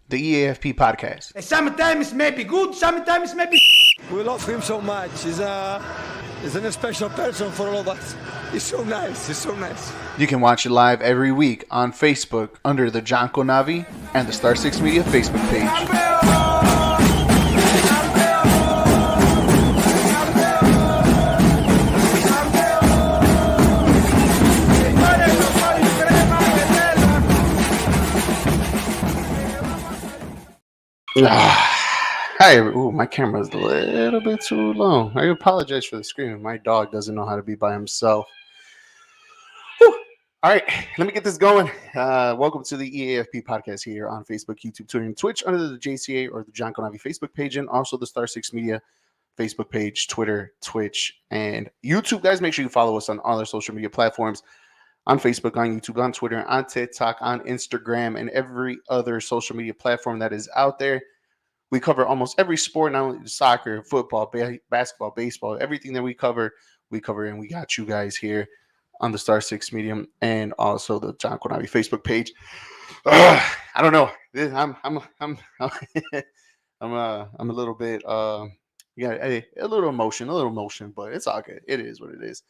the E.A.F.P podcast. Sometimes maybe good, sometimes maybe. We love him so much. He's a special person for all of us. He's so nice. He's so nice. You can watch it live every week on Facebook under the Janko Navi and the Star 6 Media Facebook page. Hi, ooh, my camera's a little bit too long. I apologize for the screaming. My dog doesn't know how to be by himself. Whew. All right, let me get this going. Welcome to the E.A.F.P podcast here on Facebook, YouTube, Twitter, and Twitch under the JCA or the John Conavi Facebook page, and also the Star 6 Media Facebook page, Twitter, Twitch, and YouTube. Guys, make sure you follow us on all our social media platforms. On Facebook, on YouTube, on Twitter, on TikTok, on Instagram, and every other social media platform that is out there. We cover almost every sport, not only soccer, football, basketball, baseball, everything that we cover, and we got you guys here on the Star 6 Medium and also the John Conavi Facebook page. I don't know. I'm a little bit a little emotion, but it's all good. It is what it is.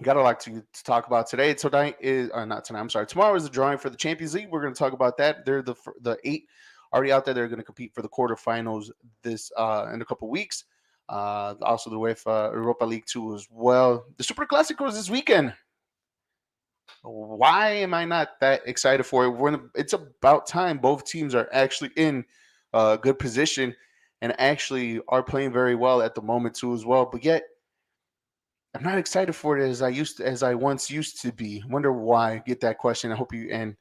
Got a lot to talk about today. Tonight is not tonight. I'm sorry. Tomorrow is the drawing for the Champions League. We're going to talk about that. They're the 8 already out there. They're going to compete for the quarterfinals this in a couple weeks. Also the UEFA Europa League 2 as well. The Super Classico is this weekend. Why am I not that excited for it? It's about time. Both teams are actually in a good position and actually are playing very well at the moment too as well. But yet, I'm not excited for it as I once used to be. Wonder why? Get that question. I hope you and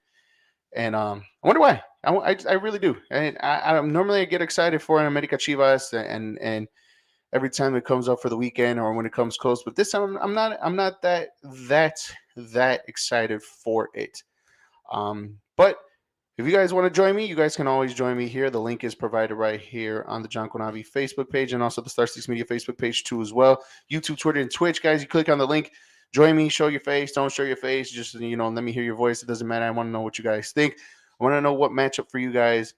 I wonder why. I really do. And I normally I get excited for America Chivas and every time it comes up for the weekend or when it comes close. But this time I'm not that excited for it. But if you guys want to join me, you guys can always join me here. The link is provided right here on the John Conavi Facebook page and also the Star 6 Media Facebook page too as well. YouTube, Twitter, and Twitch, guys. You click on the link, join me, show your face. Don't show your face. Just, let me hear your voice. It doesn't matter. I want to know what you guys think. I want to know what matchup for you guys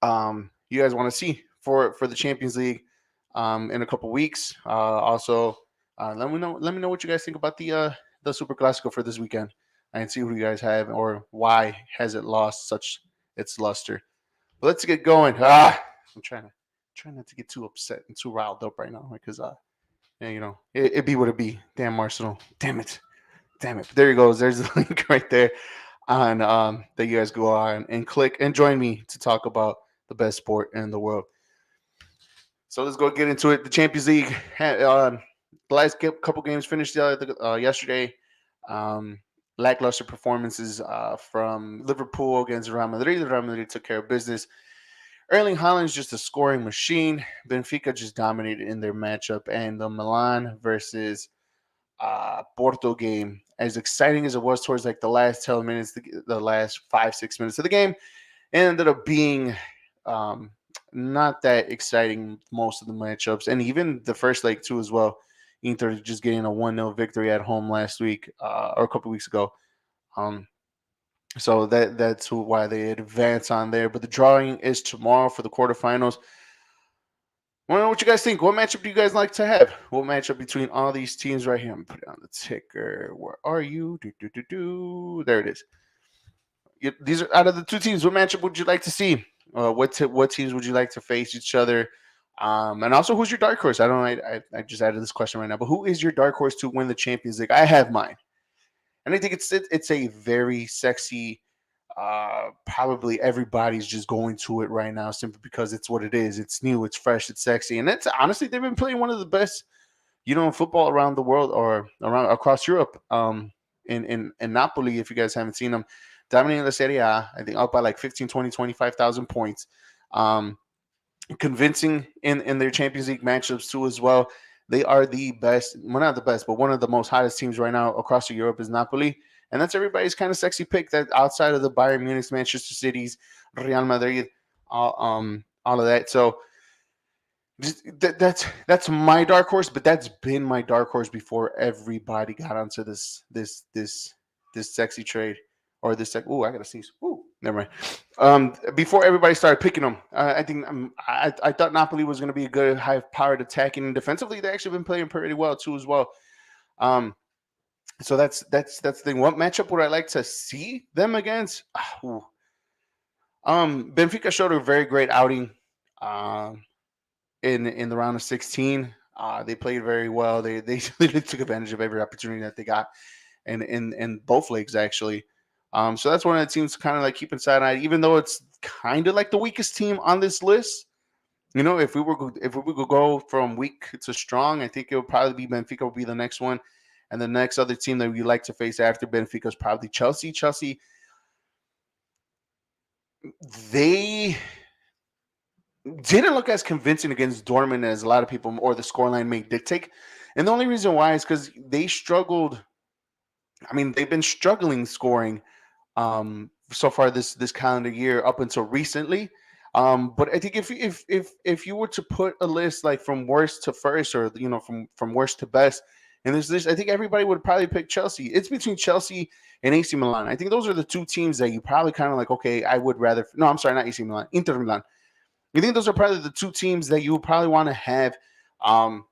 you guys want to see for the Champions League in a couple weeks. Also, let me know what you guys think about the Super Classico for this weekend. And see who you guys have or why has it lost such its luster. But let's get going. I'm trying not to get too upset and too riled up right now because it be what it be. Damn Arsenal. Damn it. There you go. There's the link right there on that you guys go on and click and join me to talk about the best sport in the world. So let's go get into it. The Champions League. The last couple games finished yesterday. Lackluster performances from Liverpool against Real Madrid. Real Madrid took care of business. Erling Haaland's just a scoring machine. Benfica just dominated in their matchup. And the Milan versus Porto game, as exciting as it was towards like the last 10 minutes, the last 5-6 minutes of the game, it ended up being not that exciting most of the matchups. And even the first leg too as well. Inter just getting a 1-0 victory at home last week or a couple weeks ago. So that's why they advance on there. But the drawing is tomorrow for the quarterfinals. I want to know what you guys think. What matchup do you guys like to have? What matchup between all these teams right here? I'm put it on the ticker. Where are you? There it is. These are out of the two teams. What matchup would you like to see? What teams would you like to face each other? And also, who's your dark horse? I just added this question right now, but who is your dark horse to win the Champions League? I have mine, and I think it's a very sexy. Probably everybody's just going to it right now simply because it's what it is. It's new, it's fresh, it's sexy, and it's honestly they've been playing one of the best, football around the world or around across Europe. In Napoli, if you guys haven't seen them, dominating the Serie A, I think up by like 15, 20, 25,000 points. Convincing in their Champions League matchups too as well. They are the best, well not the best, but one of the most hottest teams right now across Europe is Napoli, and that's everybody's kind of sexy pick. That outside of the Bayern Munich, Manchester City's, Real Madrid, all of that. So that's my dark horse, but that's been my dark horse before everybody got onto this sexy trade or this. I gotta sneeze. Ooh. Never mind. Before everybody started picking them, I think I thought Napoli was going to be a good, high-powered attacking and defensively. They actually been playing pretty well too, as well. Um, so that's the thing. What matchup would I like to see them against? Ooh. Benfica showed a very great outing um, in the round of 16. They played very well. They really took advantage of every opportunity that they got, and in both leagues actually. So that's one of the teams kind of like keep inside eye, even though it's kind of like the weakest team on this list. You know, if we could go from weak to strong, I think it would probably be Benfica will be the next one, and the next other team that we like to face after Benfica is probably Chelsea. Chelsea, they didn't look as convincing against Dortmund as a lot of people or the scoreline may dictate, and the only reason why is because they struggled. I mean, they've been struggling scoring so far this calendar year up until recently. But I think if you were to put a list like from worst to first, or from worst to best, and there's this, I think everybody would probably pick Chelsea. It's between Chelsea and AC Milan. I think those are the two teams that you probably kind of like. Okay, I would rather. No, I'm sorry, not AC Milan, Inter Milan. I think those are probably the two teams that you would probably want to have um,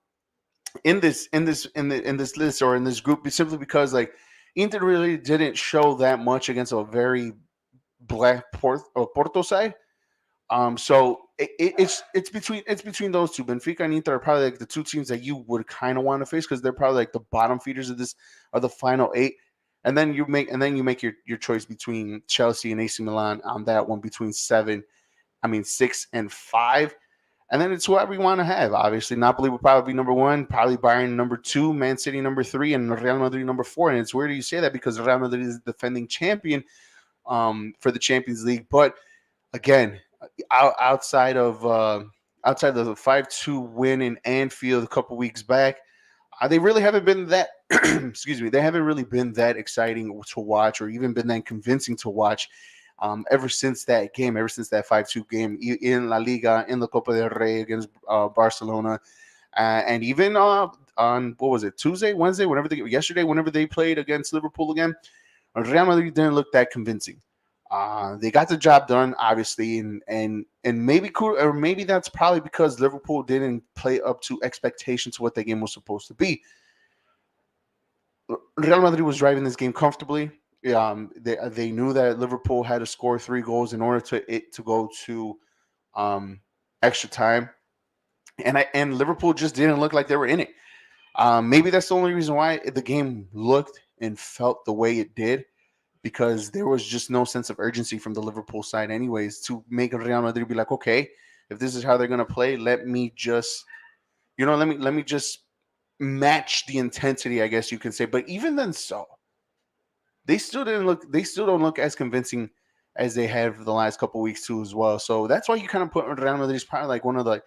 in this list or in this group, simply because like Inter really didn't show that much against a very black Porto side. So it's between those two. Benfica and Inter are probably like the two teams that you would kind of want to face because they're probably like the bottom feeders of the final eight. And then you make your choice between Chelsea and AC Milan on that one between 6 and 5. And then it's whoever you want to have. Obviously, Napoli would probably be number one, probably Bayern number two, Man City number three, and Real Madrid number four. And it's weird you say that because Real Madrid is the defending champion for the Champions League. But again, outside of the 5-2 win in Anfield a couple weeks back, they really haven't been that. Excuse me, they haven't really been that exciting to watch, or even been that convincing to watch. Ever since that game, ever since that 5-2 game in La Liga, in the Copa del Rey against Barcelona, and even on what was it, Tuesday, Wednesday, yesterday, whenever they played against Liverpool again, Real Madrid didn't look that convincing. They got the job done, obviously, and maybe cool, or maybe that's probably because Liverpool didn't play up to expectations to what the game was supposed to be. Real Madrid was driving this game comfortably. They knew that Liverpool had to score 3 goals in order to go to um, extra time, and Liverpool just didn't look like they were in it. Maybe that's the only reason why the game looked and felt the way it did, because there was just no sense of urgency from the Liverpool side, anyways, to make Real Madrid be like, okay, if this is how they're gonna play, let me just match the intensity, I guess you can say. But even then, they still don't look as convincing as they have the last couple weeks too, as well. So that's why you kind of put Real Madrid as probably like one of the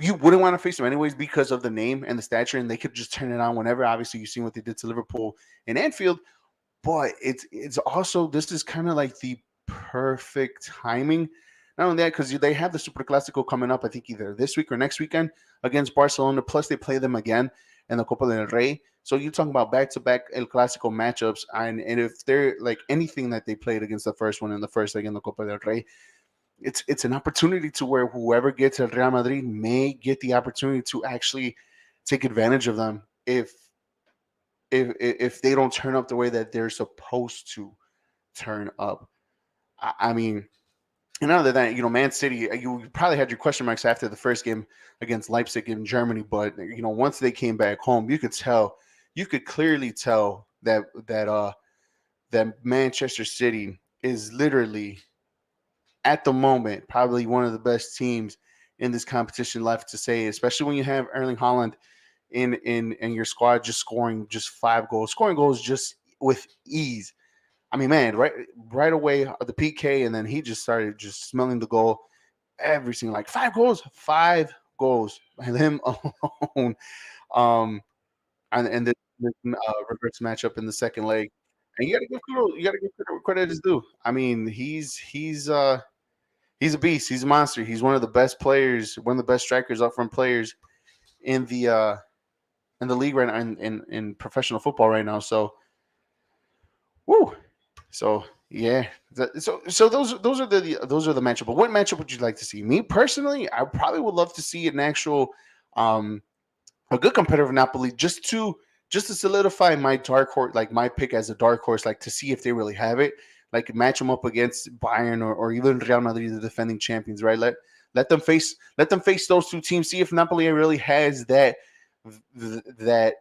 you wouldn't want to face them anyways because of the name and the stature, and they could just turn it on whenever. Obviously, you've seen what they did to Liverpool in Anfield, but it's also, this is kind of like the perfect timing. Not only that, because they have the Super Clasico coming up, I think either this week or next weekend against Barcelona. Plus, they play them again in the Copa del Rey. So you're talking about back-to-back El Clasico matchups, and if they're like anything that they played against the first one in the first leg in the Copa del Rey, it's an opportunity to where whoever gets at Real Madrid may get the opportunity to actually take advantage of them if they don't turn up the way that they're supposed to turn up. I mean, and other than that, Man City, you probably had your question marks after the first game against Leipzig in Germany, but once they came back home, you could clearly tell that Manchester City is literally at the moment probably one of the best teams in this competition left to say, especially when you have Erling Haaland in your squad just scoring just 5 goals, scoring goals just with ease. I mean, man, right away the PK, and then he just started just smelling the goal. Everything like 5 goals by him alone. Um, and this reverse matchup in the second leg, and you got to give credit is due. I mean, he's a beast. He's a monster. He's one of the best players, one of the best strikers, up front players in the league right now, in professional football right now. So, woo. So yeah, so those are the matchup. But what matchup would you like to see? Me personally, I probably would love to see an actual um a good competitive Napoli just to solidify my dark horse, like my pick as a dark horse, like to see if they really have it, like match them up against Bayern or even Real Madrid, the defending champions, right? Let them face those two teams, see if Napoli really has that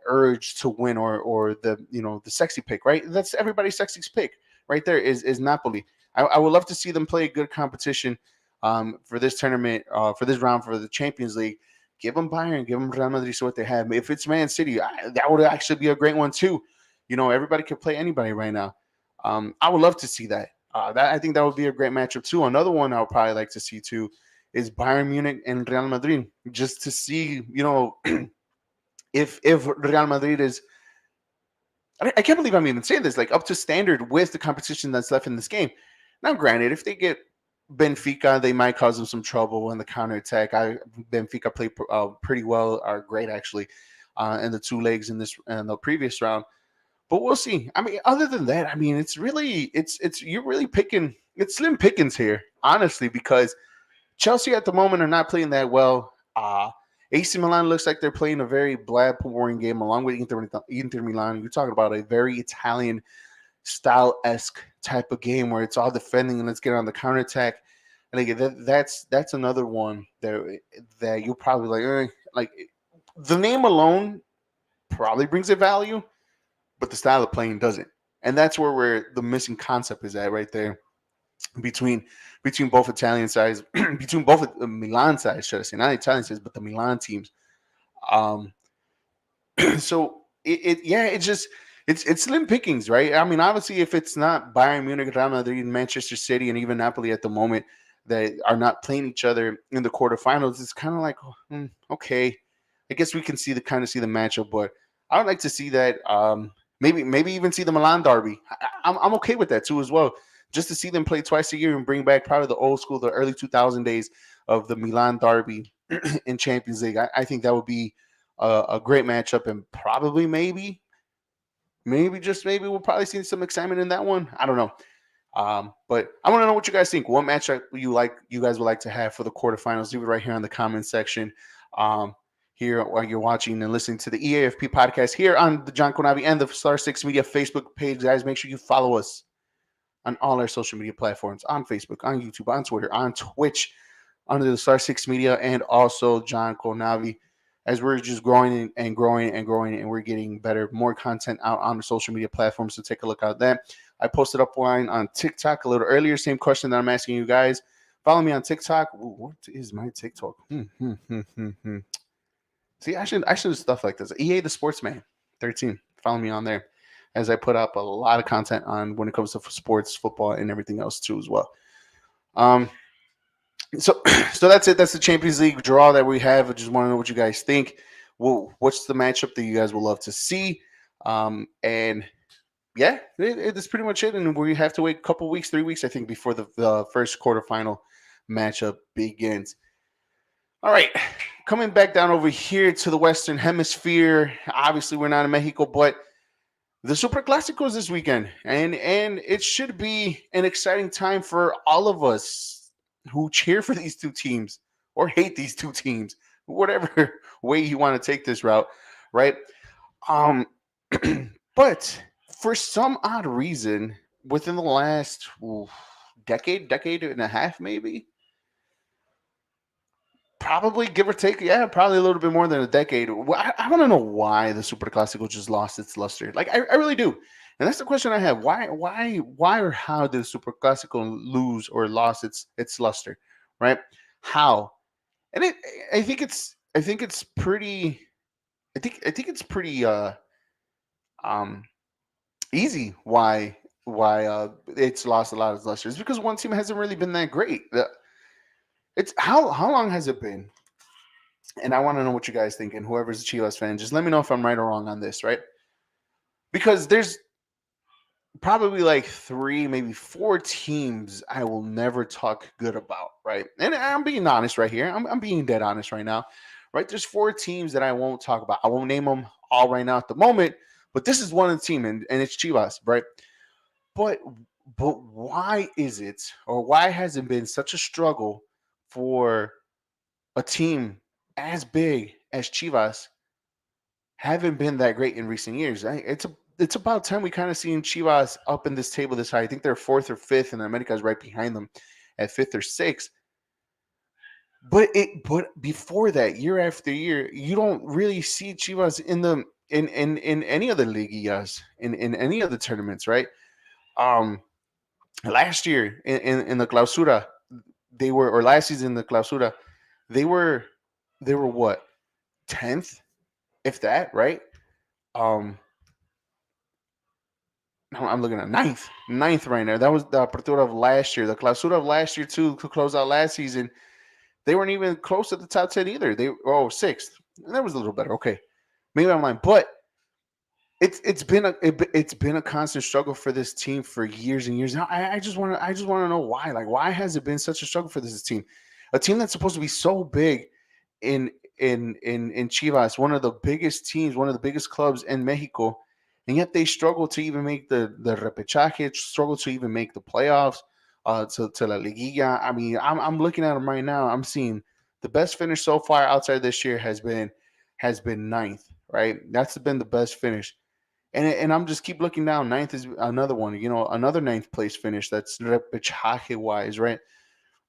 urge to win or the the sexy pick, right? That's everybody's sexy pick right there is Napoli. I would love to see them play a good competition for this tournament, for this round for the Champions League. Give them Bayern, give them Real Madrid, so what they have. If it's Man City, that would actually be a great one too. Everybody can play anybody right now. I would love to see that. I think that would be a great matchup too. Another one I would probably like to see too is Bayern Munich and Real Madrid, just to see, if Real Madrid is, I can't believe I'm even saying this, like up to standard with the competition that's left in this game. Now, granted, if they get Benfica, they might cause them some trouble in the counterattack. Benfica played pretty well, are great actually, in the two legs in the previous round. But we'll see. I mean, other than that, I mean, it's you're really picking, it's slim pickings here, honestly, because Chelsea at the moment are not playing that well. AC Milan looks like they're playing a very bland, boring game along with Inter Milan. You're talking about a very Italian style esque type of game where it's all defending and let's get on the counterattack. And again, that's another one that you'll probably like the name alone probably brings it value, but the style of playing doesn't. And that's where the missing concept is at right there between both Italian sides, between both Milan sides, should I say, not Italian sides, but the Milan teams. Um, so yeah, it's slim pickings, right? I mean, obviously, if it's not Bayern Munich, Real Madrid, Manchester City, and even Napoli at the moment that are not playing each other in the quarterfinals, it's kind of like, okay, I guess we can see the matchup, but I would like to see that. Maybe even see the Milan derby. I'm okay with that too as well. Just to see them play twice a year and bring back probably the old school, the early 2000 days of the Milan derby in Champions League. I think that would be a great matchup, and probably maybe just maybe we'll probably see some excitement in that one. I don't know. But I want to know what you guys think. What matchup you guys would like to have for the quarterfinals? Leave it right here in the comment section. Here while you're watching and listening to the E.A.F.P podcast here on the John Conavi and the Star Six Media Facebook page. Guys, make sure you follow us on all our social media platforms, on Facebook, on YouTube, on Twitter, on Twitch, under the Star Six Media, and also John Conavi, as we're just growing and growing and growing, and we're getting better, more content out on the social media platforms. So take a look at that. I posted up one on TikTok a little earlier. Same question that I'm asking you guys. Follow me on TikTok. Ooh, what is my TikTok? See, I should have stuff like this. EA the Sportsman 13. Follow me on there, as I put up a lot of content on when it comes to sports, football, and everything else too as well. Um, so so that's it. That's the Champions League draw that we have. I just want to know what you guys think. What's the matchup that you guys will love to see? And yeah, it's pretty much it. And we have to wait a couple weeks, 3 weeks, I think, before the first quarterfinal matchup begins. All right, coming back down over here to the Western Hemisphere. Obviously, we're not in Mexico, but the Super Clásico is this weekend, and it should be an exciting time for all of us who cheer for these two teams or hate these two teams, whatever way you want to take this route, right? Um, but for some odd reason, within the last decade and a half, maybe, probably give or take, yeah, probably a little bit more than a decade. I want to know why the Super Classico just lost its luster. Like I really do, and that's the question I have. Why, or how did the Super Classico lose or lost its luster? Right? How? And I think it's pretty. I think it's pretty um easy why it's lost a lot of its luster. It's because one team hasn't really been that great. It's how long has it been? And I want to know what you guys think. And whoever's a Chivas fan, just let me know if I'm right or wrong on this, right? Because there's probably like three, maybe four teams I will never talk good about, right? And I'm being honest right here. I'm being dead honest right now, right? There's four teams that I won't talk about. I won't name them all right now at the moment, but this is one of the team, and it's Chivas, right? But But why is it, or why has it been such a struggle for a team as big as Chivas haven't been that great in recent years? It's about time we kind of seen Chivas up in this table this high. I think they're fourth or fifth, and America is right behind them at fifth or sixth. But before that, year after year, you don't really see Chivas in any of the liguillas, in any of the tournaments, right? Um, Last year in the clausura, they were, or last season in the clausura, they were they were what, 10th, if that, right? Um, no, I'm looking at ninth right now. That was the apertura of last year. The clausura of last year too, to close out last season. They weren't even close to the top 10 either. They sixth. That was a little better. Okay, maybe I'm lying, but it's been a constant struggle for this team for years and years. Now I just want to know why. Like, why has it been such a struggle for this team? A team that's supposed to be so big in in Chivas, one of the biggest teams, one of the biggest clubs in Mexico, and yet they struggle to even make the repechaje, struggle to even make the playoffs, to la liguilla. I mean, I'm looking at them right now. I'm seeing the best finish so far outside this year has been ninth. Right, that's been the best finish. And I'm just keep looking down. Ninth is another one, another ninth place finish. That's repechaje wise, right?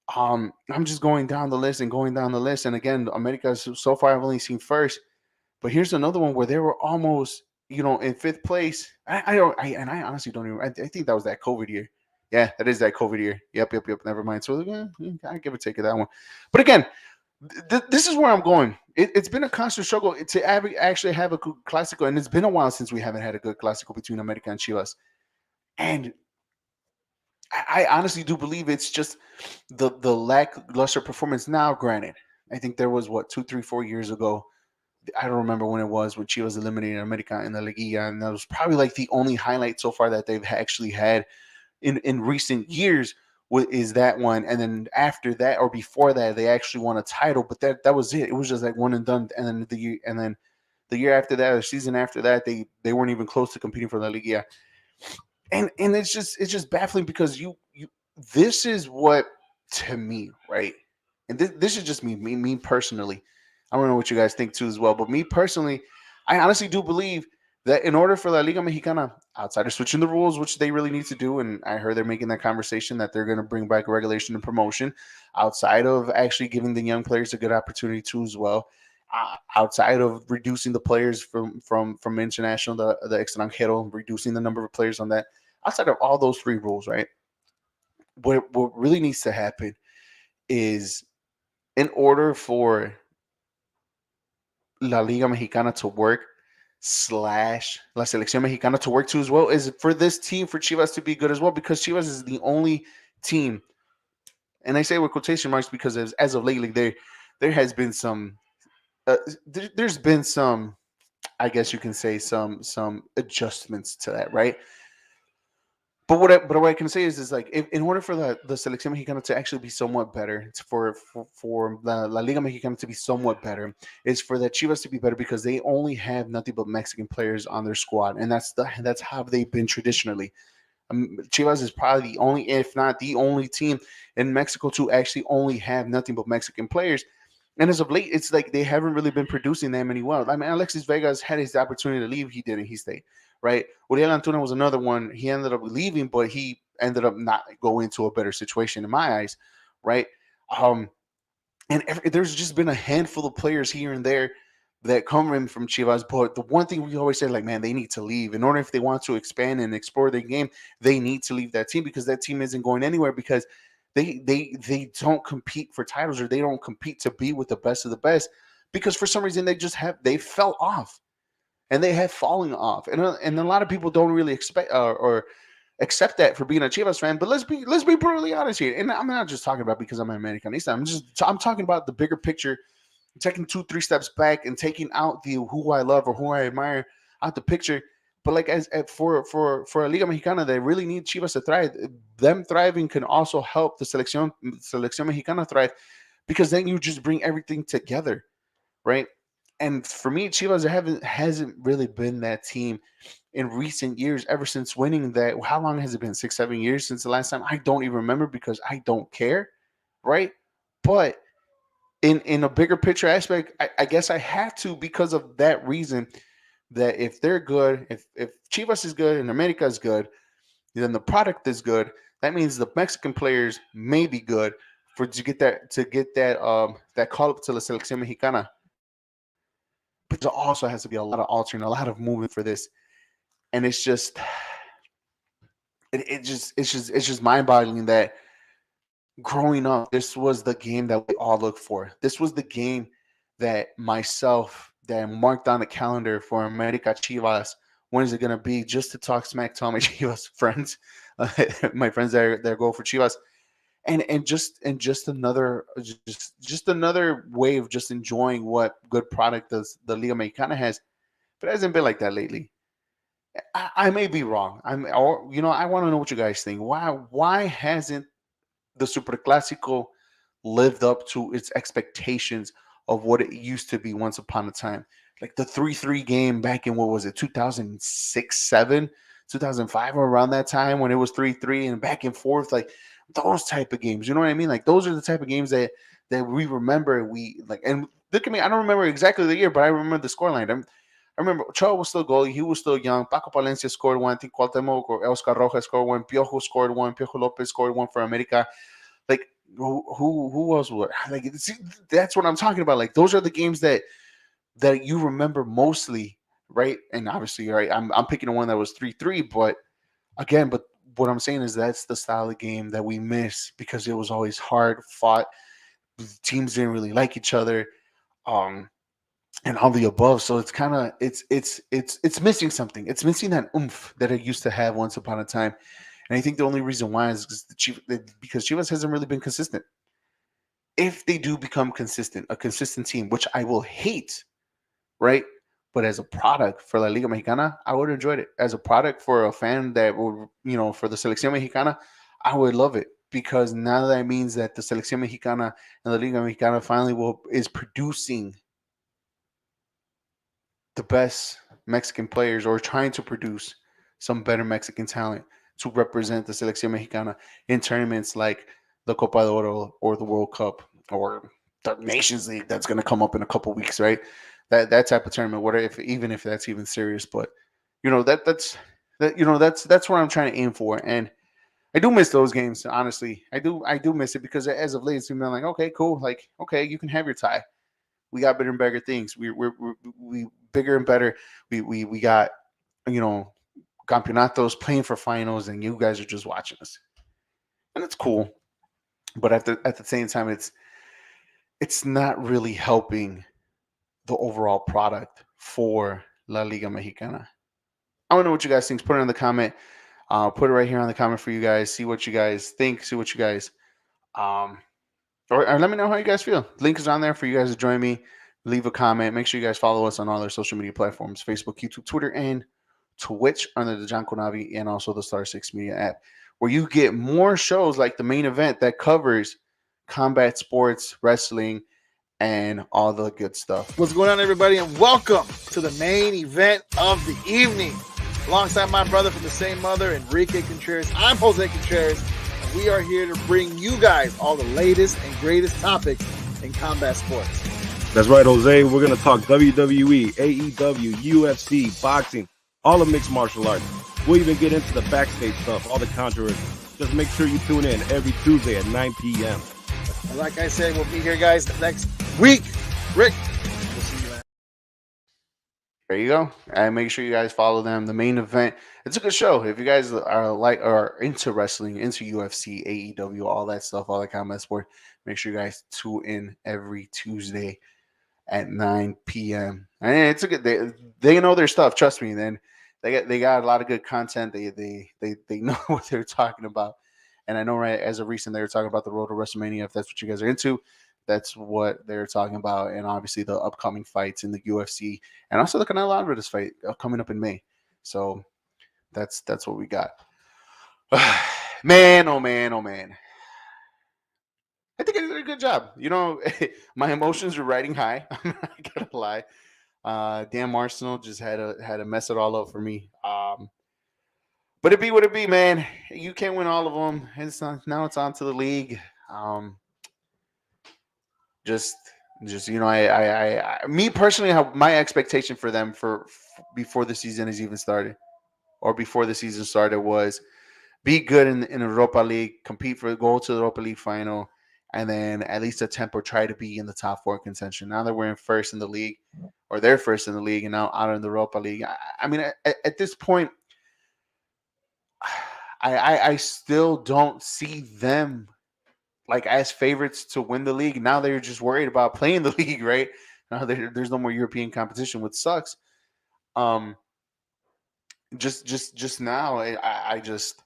I'm just going down the list and going down the list. And again, America so far I've only seen first, but here's another one where they were almost, in fifth place. I honestly don't even. I think that was that COVID year. Yeah, that is that COVID year. Yep. Never mind. So yeah, I give a take of that one. But again, this is where I'm going. It's been a constant struggle to actually have a good classical, and it's been a while since we haven't had a good classical between America and Chivas. And I honestly do believe it's just the lackluster performance. Now, granted, I think there was what 2, 3, 4 years ago. I don't remember when it was when Chivas eliminated America in the Liguilla, and that was probably like the only highlight so far that they've actually had in recent years. Is that one, and then after that or before that, they actually won a title, but that was it. It was just like one and done, and then the year after that, or season after that, they weren't even close to competing for the Liga. And it's just baffling because you this is what, to me, right, and this is just me personally. I don't know what you guys think too as well, but me personally, I honestly do believe that in order for La Liga Mexicana, outside of switching the rules, which they really need to do, and I heard they're making that conversation that they're going to bring back regulation and promotion, outside of actually giving the young players a good opportunity too as well, outside of reducing the players from international, the extranjero, reducing the number of players on that, outside of all those three rules, right? What really needs to happen is, in order for La Liga Mexicana to work, slash La Selección Mexicana to work too as well, is for this team, for Chivas to be good as well, because Chivas is the only team, and I say with quotation marks because as of lately there has been some, there's been some, I guess you can say, some adjustments to that, right? But what I can say is like, if, in order for the Selección Mexicana to actually be somewhat better, it's for La Liga Mexicana to be somewhat better, is for the Chivas to be better, because they only have nothing but Mexican players on their squad, and that's how they've been traditionally. Chivas is probably the only, if not the only team in Mexico to actually only have nothing but Mexican players. And as of late, it's like they haven't really been producing that many well. I mean, Alexis Vegas had his opportunity to leave. He didn't. He stayed, right? Uriel Antuna was another one. He ended up leaving, but he ended up not going to a better situation in my eyes, right? Um, there's just been a handful of players here and there that come in from Chivas. But the one thing we always say, like, man, they need to leave. In order, if they want to expand and explore their game, they need to leave that team, because that team isn't going anywhere, because they don't compete for titles, or they don't compete to be with the best of the best, because for some reason they fell off, and they have fallen off. And a lot of people don't really expect or accept that for being a Chivas fan. But let's be brutally honest here. And I'm not just talking about because I'm an Americanista. I'm talking about the bigger picture, taking 2, 3 steps back and taking out the who I love or who I admire out the picture. But like, as for a Liga Mexicana, they really need Chivas to thrive. Them thriving can also help the Selección Mexicana thrive, because then you just bring everything together, right? And for me, Chivas hasn't really been that team in recent years. Ever since winning that, how long has it been? 6, 7 years since the last time? I don't even remember because I don't care, right? But in a bigger picture aspect, I guess I have to because of that reason. That if they're good, if Chivas is good and America is good, then the product is good. That means the Mexican players may be good for to get that call up to la selección mexicana. But there also has to be a lot of altering, a lot of movement for this, and it's just mind boggling that growing up, this was the game that we all look for. This was the game that marked on the calendar for America Chivas. When is it gonna be? Just to talk smack to all my Chivas friends, my friends that go for Chivas, and just another way of just enjoying what good product the Liga Mexicana has. But it hasn't been like that lately. I may be wrong. I want to know what you guys think. Why hasn't the Super Clásico lived up to its expectations of what it used to be once upon a time? Like the 3-3 game back in, what was it, 2006, 7, 2005, or around that time when it was 3-3 and back and forth, like those type of games. You know what I mean? Like those are the type of games that we remember. We like, and look at me. I don't remember exactly the year, but I remember the scoreline. I remember Cho was still goalie. He was still young. Paco Palencia scored one. I think Cuauhtemoc or Oscar Rojas scored one. Piojo scored one. Piojo Lopez scored one for America. Like who else would like? See, that's what I'm talking about. Like those are the games that you remember mostly, right? And obviously, right, I'm picking the one that was 3-3, but again, but what I'm saying is that's the style of game that we miss because it was always hard fought. Teams didn't really like each other. Um, and all the above. So it's kind of it's missing something. It's missing that oomph that it used to have once upon a time. And I think the only reason why is because Chivas hasn't really been consistent. If they do become consistent, a consistent team, which I will hate, right? But as a product for La Liga Mexicana, I would enjoy it. As a product for a fan that would, for the Selección Mexicana, I would love it because now that means that the Selección Mexicana and the Liga Mexicana finally is producing the best Mexican players or trying to produce some better Mexican talent to represent the Selección Mexicana in tournaments like the Copa de Oro or the World Cup or the Nations League that's going to come up in a couple weeks, right? That type of tournament, whatever, if that's even serious, but that's where I'm trying to aim for, and I do miss those games. Honestly, I do miss it because as of late it's been like, okay, cool, like okay, you can have your tie. We got bigger and better things. We bigger and better. We got you know campeonatos playing for finals, and you guys are just watching us, and it's cool. But at the same time, it's not really helping the overall product for La Liga Mexicana. I want to know what you guys think. Put it in the comment. Put it right here on the comment for you guys. See what you guys think. See what you guys um, or let me know how you guys feel. Link is on there for you guys to join me. Leave a comment. Make sure you guys follow us on all our social media platforms: Facebook, YouTube, Twitter, and Twitch under the John Konavi, and also the Star Six Media app, where you get more shows like the main event that covers combat sports, wrestling, and all the good stuff. What's going on, everybody, and welcome to the main event of the evening. Alongside my brother from the same mother, Enrique Contreras, I'm Jose Contreras, and we are here to bring you guys all the latest and greatest topics in combat sports. That's right, Jose. We're going to talk WWE, AEW, UFC, boxing, all of mixed martial arts. We'll even get into the backstage stuff, all the controversy. Just make sure you tune in every Tuesday at 9 p.m. And like I said, we'll be here, guys, next week. Rick, we'll see you, man. There you go. And make sure you guys follow them. The main event. It's a good show. If you guys are into wrestling, into UFC, AEW, all that stuff, all that combat sport, make sure you guys tune in every Tuesday at 9 p.m. And it's a good. They know their stuff. Trust me. Then they got a lot of good content. They know what they're talking about. And I know right as of recent they were talking about the road to WrestleMania. If that's what you guys are into, that's what they're talking about. And obviously the upcoming fights in the UFC and also the Canelo Alvarez fight coming up in May. So that's what we got. Man, oh man, oh man. I think I did a good job. My emotions are riding high. I'm not gonna lie. Damn Arsenal just had to mess it all up for me. But it be what it be, man. You can't win all of them. Now it's on to the league. Um, just just me personally, have my expectation for them before the season is even started, or before the season started, was be good in Europa League, compete for go to the Europa League final, and then at least attempt or try to be in the top four contention. Now that we're in first in the league, or they're first in the league, and now out in the Europa League, I mean, at this point, I still don't see them like as favorites to win the league. Now they're just worried about playing the league, right? Now there's no more European competition, which sucks. Um, just now, I just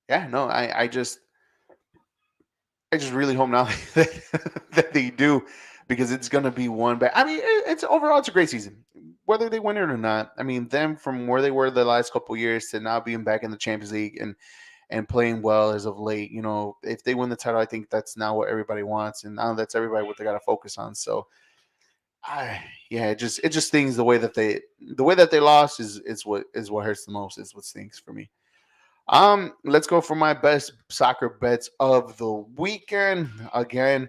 yeah, no, I just really hope now that they do, because it's gonna be one. But I mean, it's overall it's a great season, whether they win it or not. I mean, them from where they were the last couple of years to now being back in the Champions League and playing well as of late. If they win the title, I think that's now what everybody wants, and now that's everybody what they got to focus on. So, yeah, it just stings the way that they lost is what hurts the most. Is what stings for me. Let's go for my best soccer bets of the weekend. Again,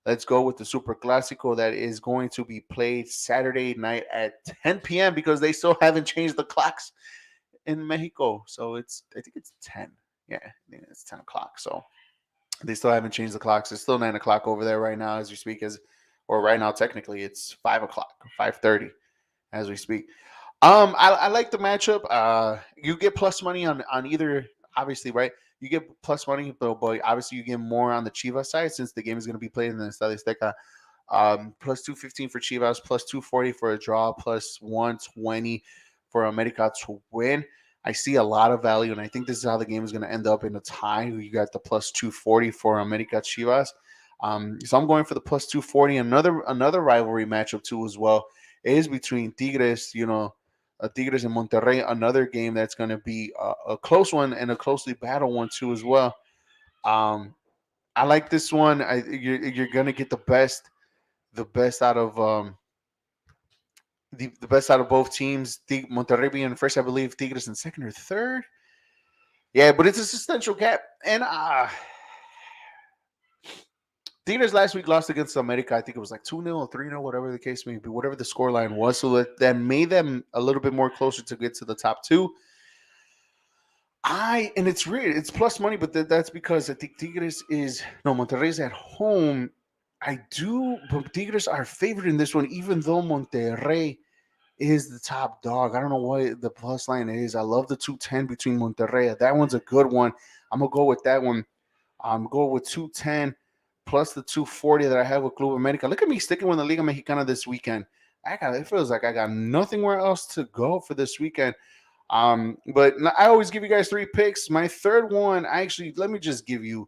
let's go with the Super Classico that is going to be played Saturday night at 10 p.m. because they still haven't changed the clocks in Mexico. So I think it's 10. Yeah, I think it's 10 o'clock. So they still haven't changed the clocks. It's still 9 o'clock over there right now as we speak. Or right now, technically, it's 5 o'clock, 5:30 as we speak. I like the matchup. You get plus money on either, obviously, right? You get plus money, but obviously you get more on the Chivas side since the game is going to be played in the Estadio Azteca. Plus 215 for Chivas, plus 240 for a draw, plus 120 for America to win. I see a lot of value, and I think this is how the game is going to end up in a tie. You got the plus 240 for America Chivas. So I'm going for the plus 240. Another rivalry matchup too as well is between Tigres, Tigres and Monterrey. Another game that's going to be a close one and a closely battled one too as well. Um, I like this one. You're going to get the best out of the best out of both teams. Monterrey being first, I believe. Tigres in second or third. Yeah, but it's a substantial gap. And Tigres last week lost against America. I think it was like 2-0 or 3-0, whatever the case may be, whatever the scoreline was. So that made them a little bit more closer to get to the top two. And it's weird. It's plus money, but that's because I think Tigres is no Monterrey's at home. But Tigres are favored in this one, even though Monterrey is the top dog. I don't know what the plus line is. I love the 210 between Monterrey. That one's a good one. I'm gonna go with that one. I'm going with 210 plus the 240 that I have with Club America. Look at me sticking with the Liga Mexicana this weekend. It feels like I got nothing else to go for this weekend. But I always give you guys three picks. My third one, let me just give you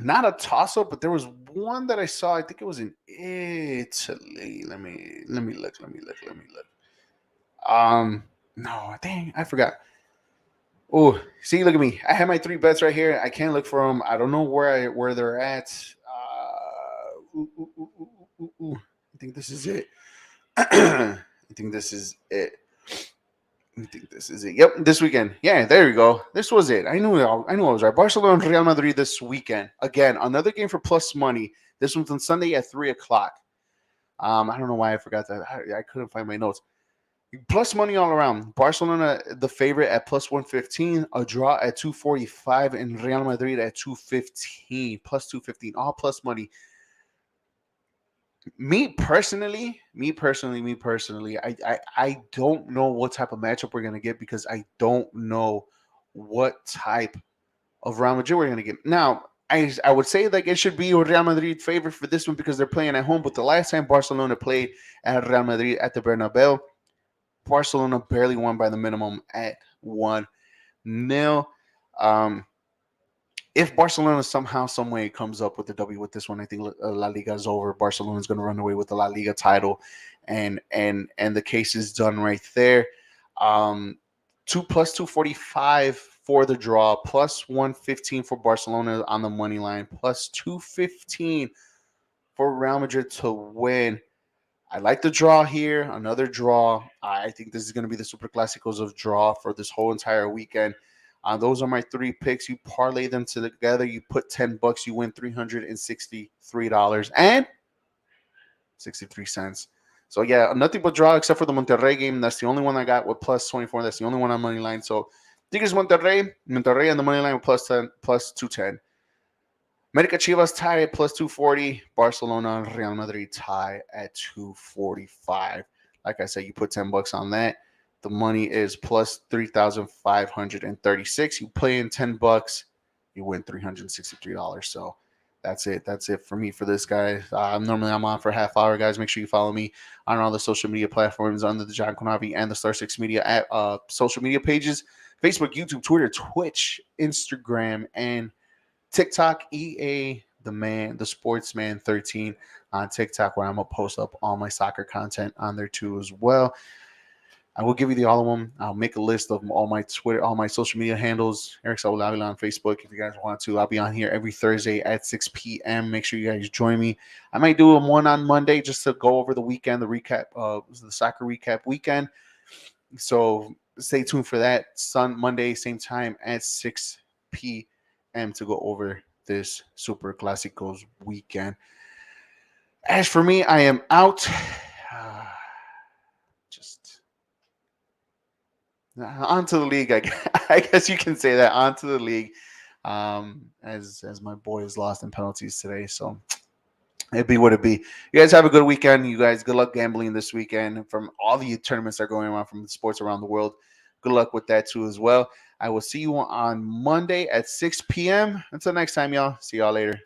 not a toss up, but there was one that I saw. I think it was in Italy. Let me look. No, dang, I forgot. Oh, see, look at me. I have my three bets right here. I can't look for them. I don't know where they're at. I think this is it. I think this is it. I think this is it. Yep, this weekend. Yeah, there you go. This was it. I knew I was right. Barcelona and Real Madrid this weekend. Again, another game for plus money. This one's on Sunday at 3 o'clock. I don't know why I forgot that. I couldn't find my notes. Plus money all around. Barcelona, the favorite at plus 115, a draw at 245, and Real Madrid at 215, plus 215, all plus money. Me personally, I don't know what type of matchup we're gonna get because I don't know what type of Real Madrid we're gonna get. Now, I would say like it should be Real Madrid favorite for this one because they're playing at home. But the last time Barcelona played at Real Madrid at the Bernabeu, Barcelona barely won by the minimum at 1-0. If Barcelona somehow, some way comes up with the W with this one, I think La Liga is over. Barcelona is going to run away with the La Liga title, and the case is done right there. 2+245 for the draw, plus 115 for Barcelona on the money line, plus 215 for Real Madrid to win. I like the draw here. Another draw. I think this is going to be the Super Clásicos of draw for this whole entire weekend. Those are my 3 picks. You parlay them together. You put $10. You win $363 and 63 cents. So yeah, nothing but draw except for the Monterrey game. That's the only one I got with plus 24. That's the only one on money line. So Tigres Monterrey on the money line with plus 10, plus 210. America Chivas tie at plus 240. Barcelona Real Madrid tie at 245. Like I said, you put $10 on that. The money is plus 3,536. You play in $10, you win $363. So that's it. That's it for me for this guy. Normally I'm on for a half hour, guys. Make sure you follow me on all the social media platforms under the John Konavi and the Star 6 Media at social media pages: Facebook, YouTube, Twitter, Twitch, Instagram, and TikTok. EA the Sportsman 13 on TikTok, where I'm gonna post up all my soccer content on there too as well. I will give you all of them. I'll make a list of all my Twitter, all my social media handles. Eric Saul Avila on Facebook. If you guys want to, I'll be on here every Thursday at 6 p.m. Make sure you guys join me. I might do one on Monday just to go over the weekend, the recap, the soccer recap weekend. So stay tuned for that. Monday, same time at 6 p.m. to go over this Super Clásicos weekend. As for me, I am out. Just on to the league. I guess you can say that. On to the league. As my boy is lost in penalties today, so it be what it be. You guys have a good weekend. You guys, good luck gambling this weekend. From all the tournaments that are going on from the sports around the world, good luck with that too as well. I will see you on Monday at 6 p.m. Until next time, y'all. See y'all later.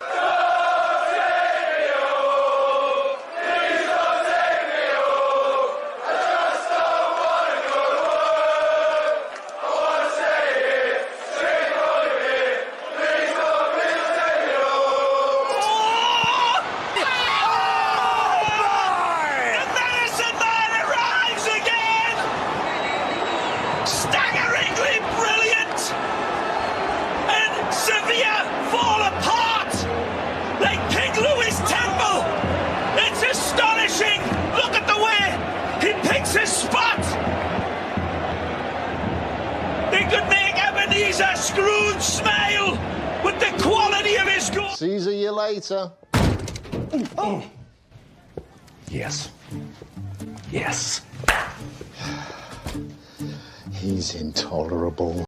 Staggeringly brilliant! And Sevilla fall apart like King Louis' temple! It's astonishing! Look at the way he picks his spot! They could make Ebenezer Scrooge smile with the quality of his goal! See you later. Oh. Yes. Yes. He's intolerable.